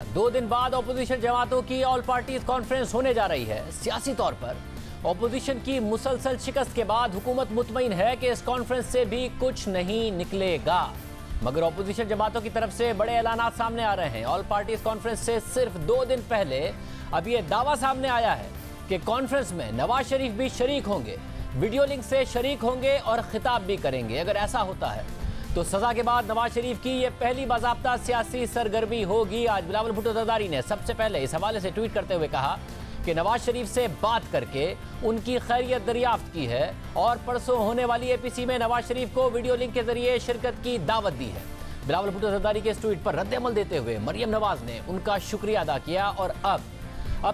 2 दिन बाद अपोजिशन जमातों की ऑल पार्टीज कॉन्फ्रेंस होने जा रही है। सियासी तौर पर अपोजिशन की मुसलसल शिकस्त के बाद हुकूमत मुतमईन है कि इस कॉन्फ्रेंस से भी कुछ नहीं निकलेगा, मगर अपोजिशन जमातों की तरफ से बड़े ऐलानात सामने आ रहे हैं। ऑल पार्टीज कॉन्फ्रेंस से सिर्फ 2 दिन पहले अब यह दावा सामने आया है कि कॉन्फ्रेंस में नवाज शरीफ भी शरीक होंगे, वीडियो लिंक से शरीक होंगे और खिताब भी करेंगे। अगर ऐसा होता है तो सजा के बाद नवाज शरीफ की यह पहली बाज़ाब्ता सियासी सरगर्मी होगी। आज बिलावल भुट्टो जरदारी ने सबसे पहले इस हवाले से ट्वीट करते हुए कहा कि नवाज शरीफ से बात करके उनकी खैरियत दरियाफ्त की है और परसों होने वाली एपीसी में नवाज शरीफ को वीडियो लिंक के जरिए शिरकत की दावत दी है। बिलावल भुट्टो जरदारी के इस ट्वीट पर रद्द-ए-अमल देते हुए मरियम नवाज ने उनका शुक्रिया अदा किया और अब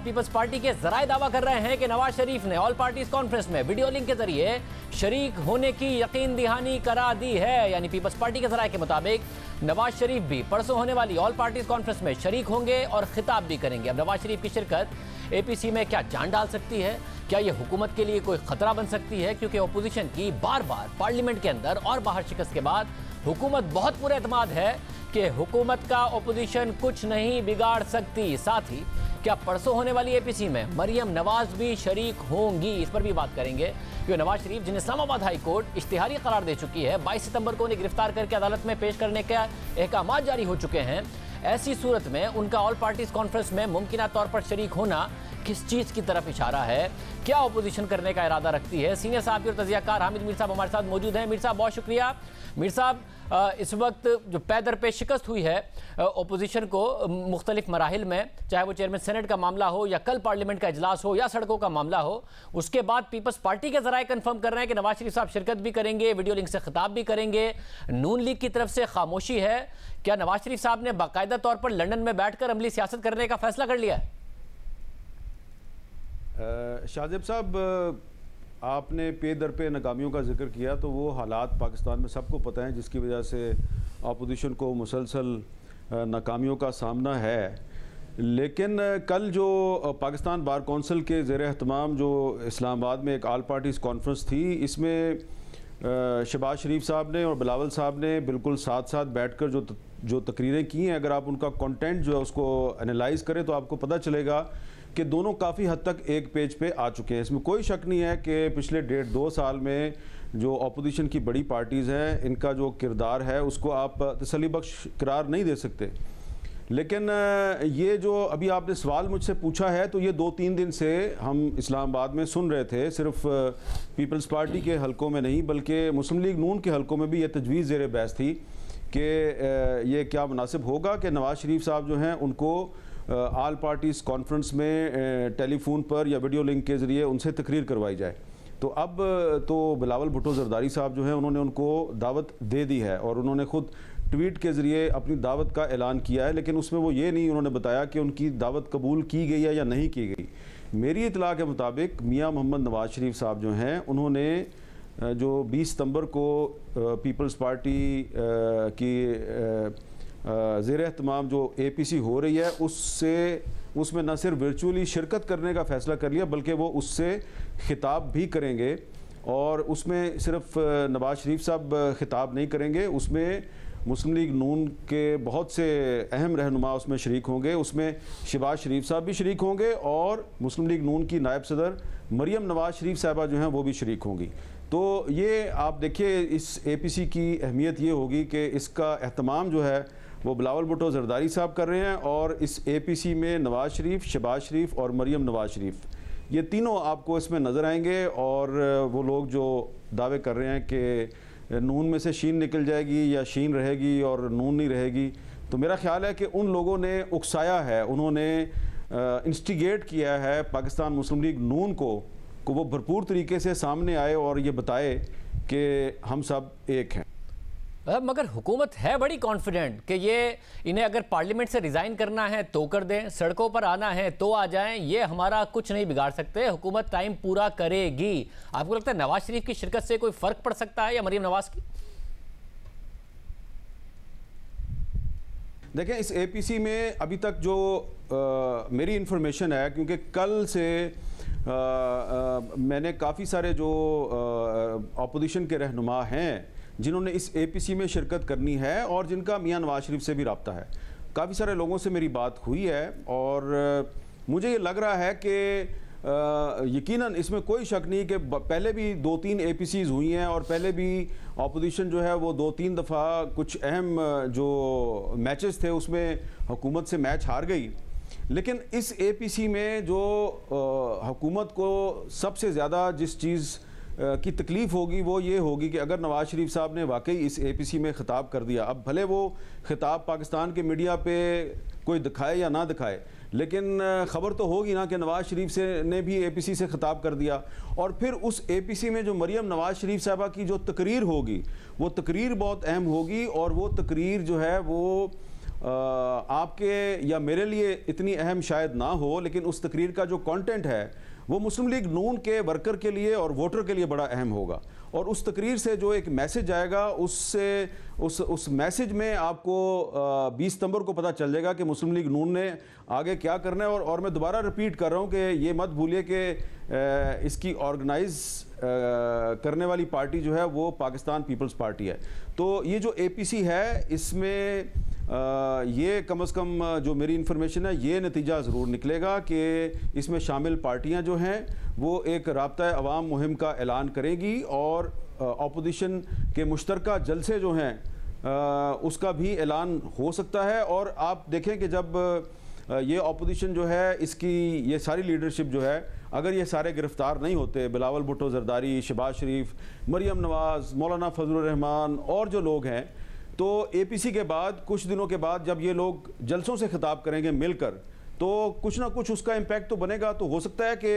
पीपल्स पार्टी के जराए दावा कर रहे हैं कि नवाज शरीफ ने ऑल पार्टीज कॉन्फ्रेंस में वीडियो लिंक के जरिए शरीक होने की यकीन दहानी करा दी है। यानी पीपल्स पार्टी के जराए के मुताबिक नवाज शरीफ भी परसों होने वाली ऑल पार्टीज कॉन्फ्रेंस में शरीक होंगे और खिताब भी करेंगे। अब नवाज शरीफ की शिरकत एपीसी में क्या जान डाल सकती है? क्या यह हुकूमत के लिए कोई खतरा बन सकती है? क्योंकि अपोजिशन की बार बार पार्लियामेंट के अंदर और बाहर शिकस्त के बाद हुकूमत बहुत पूरे एतमाद है कि हुकूमत का अपोजिशन कुछ नहीं बिगाड़ सकती। साथ ही क्या परसों होने वाली एपीसी में मरियम नवाज भी शरीक होंगी, इस पर भी बात करेंगे। क्योंकि नवाज शरीफ जिन्हें इस्लामाबाद हाई कोर्ट इश्तिहारी करार दे चुकी है, 22 सितंबर को उन्हें गिरफ्तार करके अदालत में पेश करने के अहकाम जारी हो चुके हैं। ऐसी सूरत में उनका ऑल पार्टीज कॉन्फ्रेंस में मुमकिना तौर पर शरीक होना किस चीज़ की तरफ इशारा है? क्या अपोजिशन करने का इरादा रखती है? सीनियर साहब और तजियाकार हामिद मीर साहब हमारे साथ मौजूद हैं। मीर साहब बहुत शुक्रिया। मीर साहब, इस वक्त जो पैदर पे शिकस्त हुई है अपोजिशन को मुख्तलिफ मराहिल में, चाहे वो चेयरमैन सेनेट का मामला हो या कल पार्लियामेंट का इजलास हो या सड़कों का मामला हो, उसके बाद पीपल्स पार्टी के जराए कंफर्म कर रहे हैं कि नवाज शरीफ साहब शिरकत भी करेंगे, वीडियो लिंक से खिताब भी करेंगे। नून लीग की तरफ से खामोशी है। क्या नवाज शरीफ साहब ने बाकायदा तौर पर लंदन में बैठकर अमली सियासत करने का फैसला कर लिया है? शाहजेब साहब, आपने पे दर पे नाकामियों का जिक्र किया, तो वो हालात पाकिस्तान में सबको पता है जिसकी वजह से अपोजिशन को मुसलसल नाकामियों का सामना है। लेकिन कल जो पाकिस्तान बार कौंसिल के ज़ेर एहतमाम जो इस्लामाबाद में एक ऑल पार्टीज़ कॉन्फ्रेंस थी, इसमें शहबाज शरीफ साहब ने और बिलावल साहब ने बिल्कुल साथ साथ बैठकर जो तकरीरें की हैं, अगर आप उनका कंटेंट जो है उसको एनालाइज करें तो आपको पता चलेगा कि दोनों काफ़ी हद तक एक पेज पे आ चुके हैं। इसमें कोई शक नहीं है कि पिछले 1.5-2 साल में जो अपोजिशन की बड़ी पार्टीज़ हैं, इनका जो किरदार है उसको आप तसल्ली बख्श करार नहीं दे सकते। लेकिन ये जो अभी आपने सवाल मुझसे पूछा है, तो ये 2-3 दिन से हम इस्लामाबाद में सुन रहे थे, सिर्फ पीपल्स पार्टी के हलकों में नहीं बल्कि मुस्लिम लीग नून के हलकों में भी ये तजवीज़ ज़ेर बहस थी कि ये क्या मुनासिब होगा कि नवाज़ शरीफ साहब जो हैं उनको ऑल पार्टीज़ कॉन्फ्रेंस में टेलीफोन पर या वीडियो लिंक के ज़रिए उनसे तकरीर करवाई जाए। तो अब तो बिलावल भुट्टो जरदारी साहब जो हैं उन्होंने उनको दावत दे दी है और उन्होंने ख़ुद ट्वीट के ज़रिए अपनी दावत का ऐलान किया है। लेकिन उसमें वो ये नहीं उन्होंने बताया कि उनकी दावत कबूल की गई है या नहीं की गई। मेरी इतला के मुताबिक मियाँ मोहम्मद नवाज शरीफ साहब जो हैं उन्होंने जो 20 सितंबर को पीपल्स पार्टी की ज़ेर एहतमाम जो एपीसी हो रही है उसमें न सिर्फ वर्चुअली शिरकत करने का फ़ैसला कर लिया बल्कि वो उससे खिताब भी करेंगे। और उसमें सिर्फ नवाज शरीफ साहब खिताब नहीं करेंगे, उसमें मुस्लिम लीग नून के बहुत से अहम रहनुमा उसमें शरीक होंगे। उसमें शहबाज शरीफ साहब भी शरीक होंगे और मुस्लिम लीग नून की नायब सदर मरियम नवाज शरीफ साहबा जो हैं वो भी शरीक होंगी। तो ये आप देखिए, इस एपीसी की अहमियत ये होगी कि इसका एहतमाम जो है वो बिलावल भुट्टो जरदारी साहब कर रहे हैं और इस एपीसी में नवाज शरीफ, शहबाज शरीफ और मरियम नवाज शरीफ, ये तीनों आपको इसमें नज़र आएंगे। और वो लोग जो दावे कर रहे हैं कि नून में से शीन निकल जाएगी या शीन रहेगी और नून नहीं रहेगी, तो मेरा ख्याल है कि उन लोगों ने उकसाया है, उन्होंने इंस्टिगेट किया है पाकिस्तान मुस्लिम लीग नून को वो भरपूर तरीके से सामने आए और ये बताए कि हम सब एक हैं। मगर हुकूमत है बड़ी कॉन्फिडेंट कि ये इन्हें अगर पार्लियामेंट से रिज़ाइन करना है तो कर दें, सड़कों पर आना है तो आ जाएं, ये हमारा कुछ नहीं बिगाड़ सकते, हुकूमत टाइम पूरा करेगी। आपको लगता है नवाज शरीफ की शिरकत से कोई फ़र्क पड़ सकता है या मरियम नवाज की? देखें, इस एपीसी में अभी तक जो मेरी इन्फॉर्मेशन है, क्योंकि कल से मैंने काफ़ी सारे जो अपोजिशन के रहनुमा हैं जिन्होंने इस एपीसी में शिरकत करनी है और जिनका मियां नवाज शरीफ से भी रब्ता है, काफ़ी सारे लोगों से मेरी बात हुई है और मुझे ये लग रहा है कि यकीनन इसमें कोई शक नहीं कि पहले भी 2-3 APCs हुई हैं और पहले भी अपोजिशन जो है वो 2-3 दफ़ा कुछ अहम जो मैचेस थे उसमें हुकूमत से मैच हार गई। लेकिन इस APC में जो हुकूमत को सबसे ज़्यादा जिस चीज़ की तकलीफ़ होगी वो ये होगी कि अगर नवाज़ शरीफ साहब ने वाकई इस APC में ख़िताब कर दिया, अब भले वो ख़िताब पाकिस्तान के मीडिया पे कोई दिखाए या ना दिखाए, लेकिन ख़बर तो होगी ना कि नवाज़ शरीफ से ने भी APC से ख़िताब कर दिया। और फिर उस APC में जो मरियम नवाज़ शरीफ साहबा की जो तकरीर होगी वो तकरीर बहुत अहम होगी और वो तकरीर जो है वो आपके या मेरे लिए इतनी अहम शायद ना हो, लेकिन उस तकरीर का जो कंटेंट है वो मुस्लिम लीग नून के वर्कर के लिए और वोटर के लिए बड़ा अहम होगा। और उस तकरीर से जो एक मैसेज आएगा उससे उस मैसेज में आपको 20 सितंबर को पता चल जाएगा कि मुस्लिम लीग नून ने आगे क्या करना है। और मैं दोबारा रिपीट कर रहा हूँ कि ये मत भूलिए कि इसकी ऑर्गेनाइज करने वाली पार्टी जो है वो पाकिस्तान पीपल्स पार्टी है। तो ये जो APC है इसमें ये कम से कम जो मेरी इन्फॉर्मेशन है ये नतीजा ज़रूर निकलेगा कि इसमें शामिल पार्टियां जो हैं वो एक राब्ता अवाम मुहिम का ऐलान करेगी और अपोजिशन के मुश्तरका जलसे जो हैं उसका भी ऐलान हो सकता है। और आप देखें कि जब ये अपोजिशन जो है इसकी ये सारी लीडरशिप जो है अगर ये सारे गिरफ्तार नहीं होते, बिलावल भुट्टो जरदारी, शहबाज शरीफ, मरियम नवाज़, मौलाना फजलुर रहमान और जो लोग हैं, तो APC के बाद कुछ दिनों के बाद जब ये लोग जलसों से खिताब करेंगे मिलकर, तो कुछ ना कुछ उसका इम्पैक्ट तो बनेगा। तो हो सकता है कि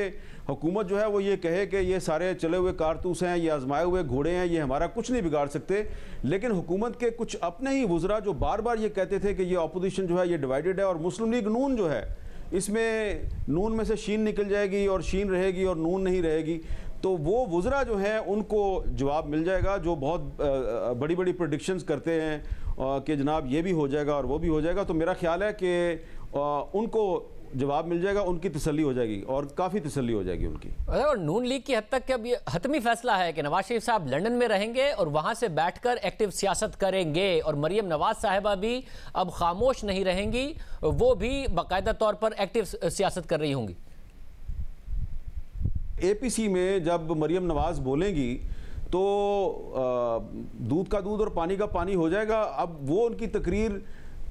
हुकूमत जो है वो ये कहे कि ये सारे चले हुए कारतूस हैं, ये आजमाए हुए घोड़े हैं, ये हमारा कुछ नहीं बिगाड़ सकते। लेकिन हुकूमत के कुछ अपने ही वुज़रा जो बार बार ये कहते थे कि ये अपोजिशन जो है ये डिवाइडेड है और मुस्लिम लीग नून जो है इसमें नून में से शीन निकल जाएगी और शीन रहेगी और नून नहीं रहेगी, तो वो वुज़रा जो हैं उनको जवाब मिल जाएगा जो बहुत बड़ी बड़ी प्रेडिक्शंस करते हैं कि जनाब ये भी हो जाएगा और वो भी हो जाएगा। तो मेरा ख्याल है कि उनको जवाब मिल जाएगा, उनकी तसल्ली हो जाएगी और काफ़ी तसल्ली हो जाएगी उनकी। और नून लीग की हद तक कि अब ये हतमी फैसला है कि नवाज शरीफ साहब लंदन में रहेंगे और वहां से बैठकर एक्टिव सियासत करेंगे और मरियम नवाज साहिबा भी अब खामोश नहीं रहेंगी, वो भी बाकायदा तौर पर एक्टिव सियासत कर रही होंगी। APC में जब मरियम नवाज़ बोलेंगी तो दूध का दूध और पानी का पानी हो जाएगा। अब वो उनकी तकरीर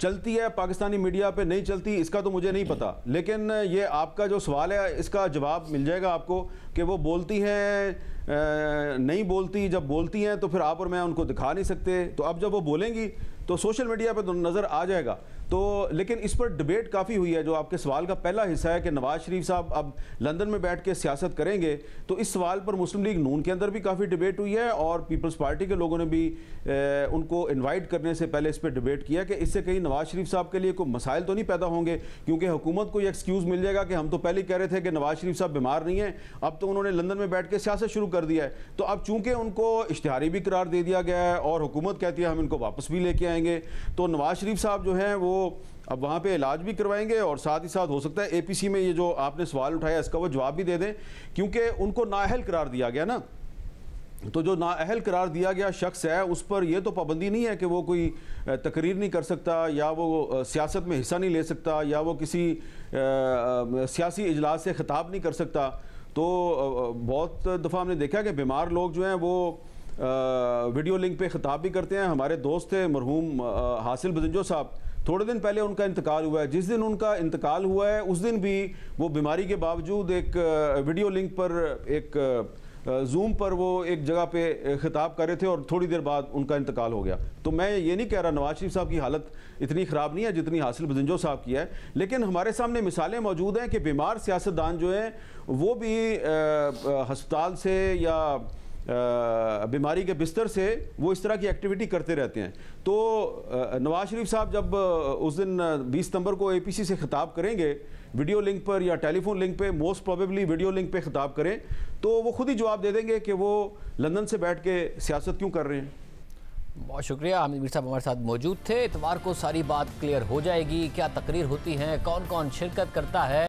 चलती है पाकिस्तानी मीडिया पे नहीं चलती इसका तो मुझे नहीं पता, लेकिन ये आपका जो सवाल है इसका जवाब मिल जाएगा आपको कि वो बोलती हैं नहीं बोलती। जब बोलती हैं तो फिर आप और मैं उनको दिखा नहीं सकते, तो अब जब वो बोलेंगी तो सोशल मीडिया पे तो नज़र आ जाएगा। तो लेकिन इस पर डिबेट काफ़ी हुई है। जो आपके सवाल का पहला हिस्सा है कि नवाज़ शरीफ साहब अब लंदन में बैठ के सियासत करेंगे, तो इस सवाल पर मुस्लिम लीग नून के अंदर भी काफ़ी डिबेट हुई है और पीपल्स पार्टी के लोगों ने भी उनको इनवाइट करने से पहले इस पर डिबेट किया कि इससे कहीं नवाज़ शरीफ साहब के लिए कोई मसाइल तो नहीं पैदा होंगे, क्योंकि हुकूमत को ये एक्सक्यूज़ मिल जाएगा कि हम तो पहले कह रहे थे कि नवाज़ शरीफ साहब बीमार नहीं है, अब तो उन्होंने लंदन में बैठ के सियासत शुरू कर दिया है। तो अब चूंकि उनको इश्तिहारी भी करार दे दिया गया है और हुकूमत कहती है हम इनको वापस भी लेके आएंगे, तो नवाज़ शरीफ साहब जो हैं वो अब वहाँ पे इलाज भी करवाएंगे और साथ ही साथ हो सकता है APC में ये जो आपने सवाल उठाया इसका वो जवाब भी दे दें, क्योंकि उनको नाअहल करार दिया गया ना। तो जो नाअहल करार दिया गया शख्स है उस पर यह तो पाबंदी नहीं है कि वो कोई तकरीर नहीं कर सकता या वो सियासत में हिस्सा नहीं ले सकता या वो किसी सियासी इजलास से खिताब नहीं कर सकता। तो बहुत दफ़ा हमने देखा कि बीमार लोग जो हैं वो वीडियो लिंक पे खिताब भी करते हैं। हमारे दोस्त थे मरहूम हासिल बजंजो साहब, थोड़े दिन पहले उनका इंतकाल हुआ है। जिस दिन उनका इंतकाल हुआ है उस दिन भी वो बीमारी के बावजूद एक वीडियो लिंक पर एक जूम पर वो एक जगह पे खिताब कर रहे थे और थोड़ी देर बाद उनका इंतकाल हो गया। तो मैं ये नहीं कह रहा नवाज शरीफ साहब की हालत इतनी ख़राब नहीं है जितनी हासिल बजंजो साहब की है, लेकिन हमारे सामने मिसालें मौजूद हैं कि बीमार सियासतदान जो हैं वो भी हस्पताल से या बीमारी के बिस्तर से वो इस तरह की एक्टिविटी करते रहते हैं। तो नवाज शरीफ साहब जब उस दिन 20 सितंबर को APC से खिताब करेंगे वीडियो लिंक पर या टेलीफोन लिंक पे, मोस्ट प्रोबेबली वीडियो लिंक पे खिताब करें, तो वो खुद ही जवाब दे देंगे कि वो लंदन से बैठ के सियासत क्यों कर रहे हैं। बहुत शुक्रिया, हामिद मीर साहब हमारे साथ मौजूद थे। इतवार को सारी बात क्लियर हो जाएगी, क्या तकरीर होती हैं, कौन कौन शिरकत करता है।